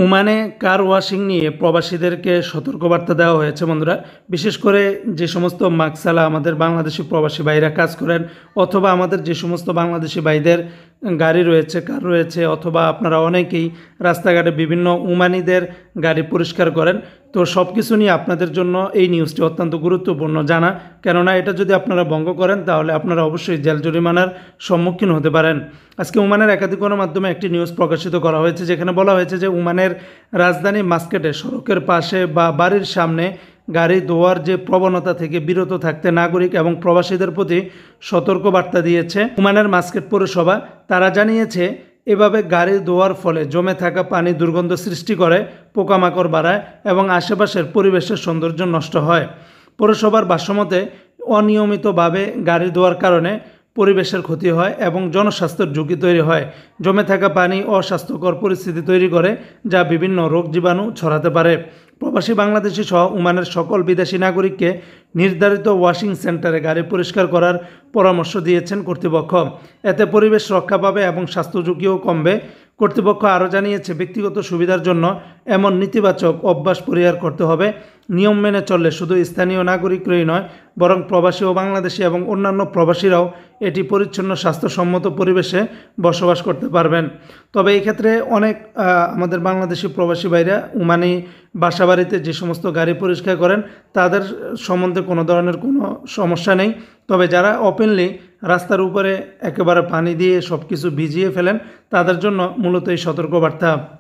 ওমানে কার ওয়াশিং নিয়ে প্রবাসীদেরকে সতর্কবার্তা দেওয়া হয়েছে বন্ধুরা। বিশেষ করে যে সমস্ত মাকসালা আমাদের বাংলাদেশি প্রবাসী ভাইরা কাজ করেন, অথবা আমাদের যে সমস্ত বাংলাদেশি ভাইদের গাড়ি রয়েছে, কার রয়েছে, অথবা আপনারা অনেকেই রাস্তাঘাটে বিভিন্ন ওমানিদের গাড়ি পরিষ্কার করেন। তো সব কিছু নিয়ে আপনাদের জন্য এই নিউজটি অত্যন্ত গুরুত্বপূর্ণ জানা, কেননা এটা যদি আপনারা ভঙ্গ করেন তাহলে আপনারা অবশ্যই জেল জরিমানার সম্মুখীন হতে পারেন। আজকে ওমানের একাধিক গণমাধ্যমে একটি নিউজ প্রকাশিত করা হয়েছে, যেখানে বলা হয়েছে যে ওমানের রাজধানী মাস্কেটে সড়কের পাশে বা বাড়ির সামনে গাড়ি ধোয়ার যে প্রবণতা থেকে বিরত থাকতে নাগরিক এবং প্রবাসীদের প্রতি সতর্কবার্তা দিয়েছে ওমানের মাস্কেট পৌরসভা। তারা জানিয়েছে, এভাবে গাড়ি ধোয়ার ফলে জমে থাকা পানি দুর্গন্ধ সৃষ্টি করে, পোকামাকড় বাড়ায় এবং আশেপাশের পরিবেশের সৌন্দর্য নষ্ট হয়। পৌরসভার ভাষ্যমতে, অনিয়মিতভাবে গাড়ি ধোয়ার কারণে পরিবেশের ক্ষতি হয় এবং জনস্বাস্থ্যের ঝুঁকি তৈরি হয়। জমে থাকা পানি অস্বাস্থ্যকর পরিস্থিতি তৈরি করে, যা বিভিন্ন রোগ জীবাণু ছড়াতে পারে। প্রবাসী বাংলাদেশি সহ ওমানের সকল বিদেশি নাগরিককে নির্ধারিত ওয়াশিং সেন্টারে গাড়ি পরিষ্কার করার পরামর্শ দিয়েছেন কর্তৃপক্ষ। এতে পরিবেশ রক্ষা পাবে এবং স্বাস্থ্য ঝুঁকিও কমবে। কর্তৃপক্ষ আরও জানিয়েছে, ব্যক্তিগত সুবিধার জন্য এমন নেতিবাচক অভ্যাস পরিহার করতে হবে। নিয়ম মেনে চললে শুধু স্থানীয় নাগরিকরাই নয়, বরং প্রবাসী ও বাংলাদেশি এবং অন্যান্য প্রবাসীরাও এটি পরিচ্ছন্ন স্বাস্থ্যসম্মত পরিবেশে বসবাস করতে পারবেন। তবে এই ক্ষেত্রে অনেক আমাদের বাংলাদেশি প্রবাসী ভাইরা ওমানি বাসাবাড়িতে যে সমস্ত গাড়ি পরিষ্কার করেন তাদের সম্বন্ধে কোনো ধরনের কোনো সমস্যা নেই। তবে যারা ওপেনলি রাস্তার উপরে একেবারে পানি দিয়ে সব কিছু ভিজিয়ে ফেলেন, তাদের জন্য মূলত এই সতর্কবার্তা।